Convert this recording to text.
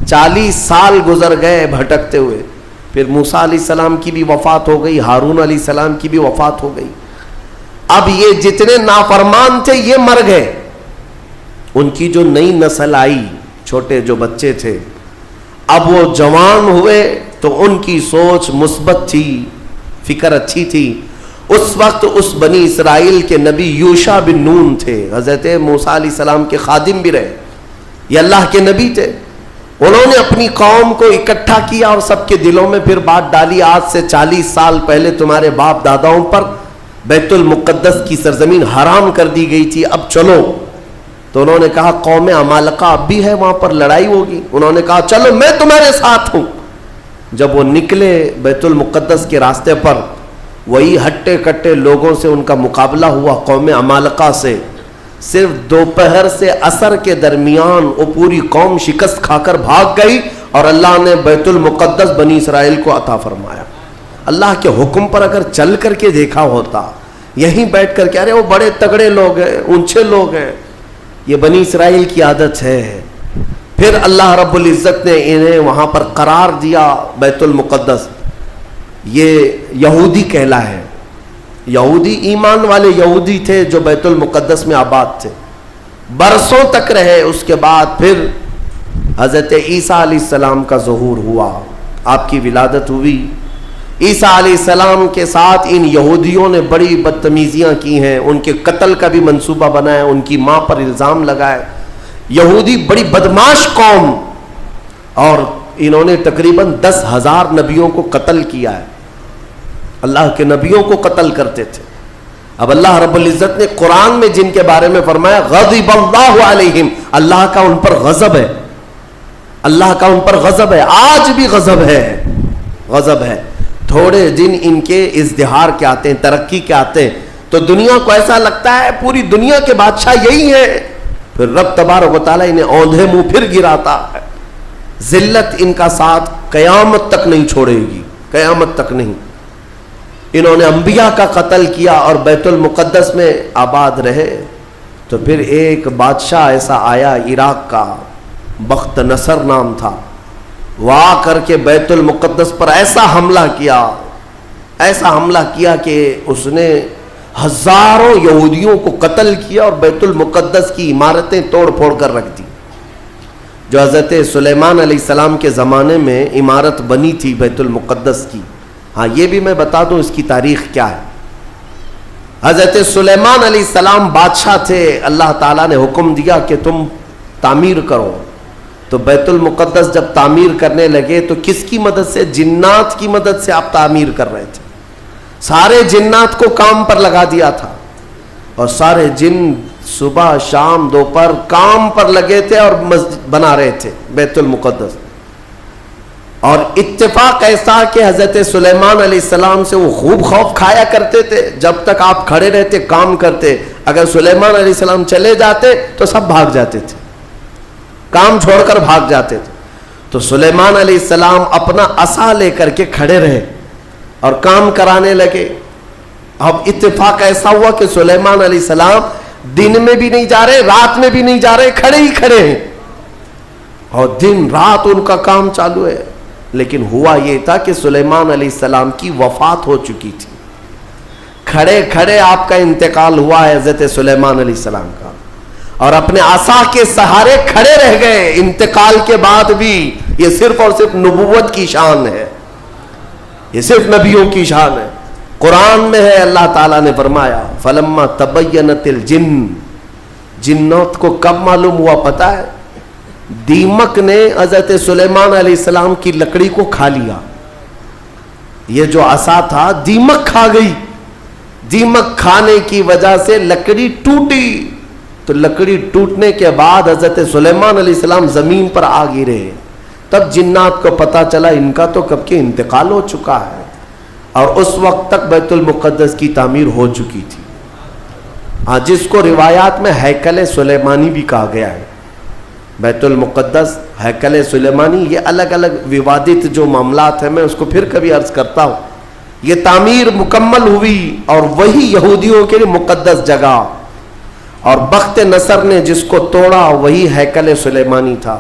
40 سال گزر گئے بھٹکتے ہوئے. پھر موسیٰ علیہ السلام کی بھی وفات ہو گئی, ہارون علیہ السلام کی بھی وفات ہو گئی. اب یہ جتنے نافرمان تھے یہ مر گئے. ان کی جو نئی نسل آئی, چھوٹے جو بچے تھے, اب وہ جوان ہوئے تو ان کی سوچ مثبت تھی, فکر اچھی تھی. اس وقت اس بنی اسرائیل کے نبی یوشع بن نون تھے, حضرت موسیٰ علیہ السلام کے خادم بھی رہے, یہ اللہ کے نبی تھے. انہوں نے اپنی قوم کو اکٹھا کیا اور سب کے دلوں میں پھر بات ڈالی, آج سے 40 سال پہلے تمہارے باپ داداؤں پر بیت المقدس کی سرزمین حرام کر دی گئی تھی, اب چلو. تو انہوں نے کہا قوم عمالقہ اب بھی ہے, وہاں پر لڑائی ہوگی. انہوں نے کہا چلو میں تمہارے ساتھ ہوں. جب وہ نکلے بیت المقدس کے راستے پر, وہی ہٹے کٹے لوگوں سے ان کا مقابلہ ہوا, قوم عمالقہ سے. صرف دوپہر سے عصر کے درمیان وہ پوری قوم شکست کھا کر بھاگ گئی اور اللہ نے بیت المقدس بنی اسرائیل کو عطا فرمایا. اللہ کے حکم پر اگر چل کر کے دیکھا ہوتا, یہیں بیٹھ کر کے ارے وہ بڑے تگڑے لوگ ہیں, اونچے لوگ ہیں, یہ بنی اسرائیل کی عادت ہے. پھر اللہ رب العزت نے انہیں وہاں پر قرار دیا. بیت المقدس یہ یہودی کہلا ہے. یہودی ایمان والے یہودی تھے جو بیت المقدس میں آباد تھے, برسوں تک رہے. اس کے بعد پھر حضرت عیسیٰ علیہ السلام کا ظہور ہوا, آپ کی ولادت ہوئی. عیسیٰ علیہ السلام کے ساتھ ان یہودیوں نے بڑی بدتمیزیاں کی ہیں, ان کے قتل کا بھی منصوبہ بنایا, ان کی ماں پر الزام لگائے. یہودی بڑی بدماش قوم, اور انہوں نے تقریباً 10,000 نبیوں کو قتل کیا ہے. اللہ کے نبیوں کو قتل کرتے تھے. اب اللہ رب العزت نے قرآن میں جن کے بارے میں فرمایا غضب اللہ علیہم, اللہ کا ان پر غضب ہے, اللہ کا ان پر غضب ہے, آج بھی غضب ہے, غضب ہے. تھوڑے دن ان کے ازدہار کے آتے ہیں, ترقی کے آتے ہیں, تو دنیا کو ایسا لگتا ہے پوری دنیا کے بادشاہ یہی ہیں. پھر رب تبارک و تعالیٰ انہیں اوندھے منہ پھر گراتا ہے. ذلت ان کا ساتھ قیامت تک نہیں چھوڑے گی, قیامت تک نہیں. انہوں نے انبیاء کا قتل کیا اور بیت المقدس میں آباد رہے. تو پھر ایک بادشاہ ایسا آیا عراق کا, بخت نصر نام تھا, وہ آ کر کے بیت المقدس پر ایسا حملہ کیا, ایسا حملہ کیا کہ اس نے ہزاروں یہودیوں کو قتل کیا اور بیت المقدس کی عمارتیں توڑ پھوڑ کر رکھ دی. جو حضرت سلیمان علیہ السلام کے زمانے میں عمارت بنی تھی بیت المقدس کی. ہاں یہ بھی میں بتا دوں اس کی تاریخ کیا ہے. حضرت سلیمان علیہ السلام بادشاہ تھے, اللہ تعالیٰ نے حکم دیا کہ تم تعمیر کرو. تو بیت المقدس جب تعمیر کرنے لگے تو کس کی مدد سے؟ جنات کی مدد سے آپ تعمیر کر رہے تھے. سارے جنات کو کام پر لگا دیا تھا, اور سارے جن صبح شام دوپہر کام پر لگے تھے اور مسجد بنا رہے تھے بیت المقدس. اور اتفاق ایسا کہ حضرت سلیمان علیہ السلام سے وہ خوب خوف کھایا کرتے تھے. جب تک آپ کھڑے رہتے کام کرتے, اگر سلیمان علیہ السلام چلے جاتے تو سب بھاگ جاتے تھے, کام چھوڑ کر بھاگ جاتے تھے. تو سلیمان علیہ السلام اپنا عصا لے کر کے کھڑے رہے اور کام کرانے لگے. اب اتفاق ایسا ہوا کہ سلیمان علیہ السلام دن میں بھی نہیں جا رہے, رات میں بھی نہیں جا رہے, کھڑے ہی کھڑے ہیں, اور دن رات ان کا کام چالو ہے. لیکن ہوا یہ تھا کہ سلیمان علیہ السلام کی وفات ہو چکی تھی. کھڑے کھڑے آپ کا انتقال ہوا ہے حضرت سلیمان علیہ السلام کا, اور اپنے عصا کے سہارے کھڑے رہ گئے. انتقال کے بعد بھی یہ صرف اور صرف نبوت کی شان ہے, یہ صرف نبیوں کی شان ہے. قرآن میں ہے, اللہ تعالیٰ نے فرمایا فلما تبینت الجن, جنات کو کب معلوم ہوا پتا ہے؟ دیمک نے حضرت سلیمان علیہ السلام کی لکڑی کو کھا لیا. یہ جو عصا تھا دیمک کھا گئی, دیمک کھانے کی وجہ سے لکڑی ٹوٹی. تو لکڑی ٹوٹنے کے بعد حضرت سلیمان علیہ السلام زمین پر آ گرے. تب جنات کو پتا چلا ان کا تو کب کے انتقال ہو چکا ہے, اور اس وقت تک بیت المقدس کی تعمیر ہو چکی تھی. ہاں, جس کو روایات میں ہیکل سلیمانی بھی کہا گیا ہے. بیت المقدس, ہیکل سلیمانی, یہ الگ الگ ووادت جو معاملات ہیں, میں اس کو پھر کبھی عرض کرتا ہوں. یہ تعمیر مکمل ہوئی اور وہی یہودیوں کے لیے مقدس جگہ, اور بخت نصر نے جس کو توڑا وہی ہیکل سلیمانی تھا.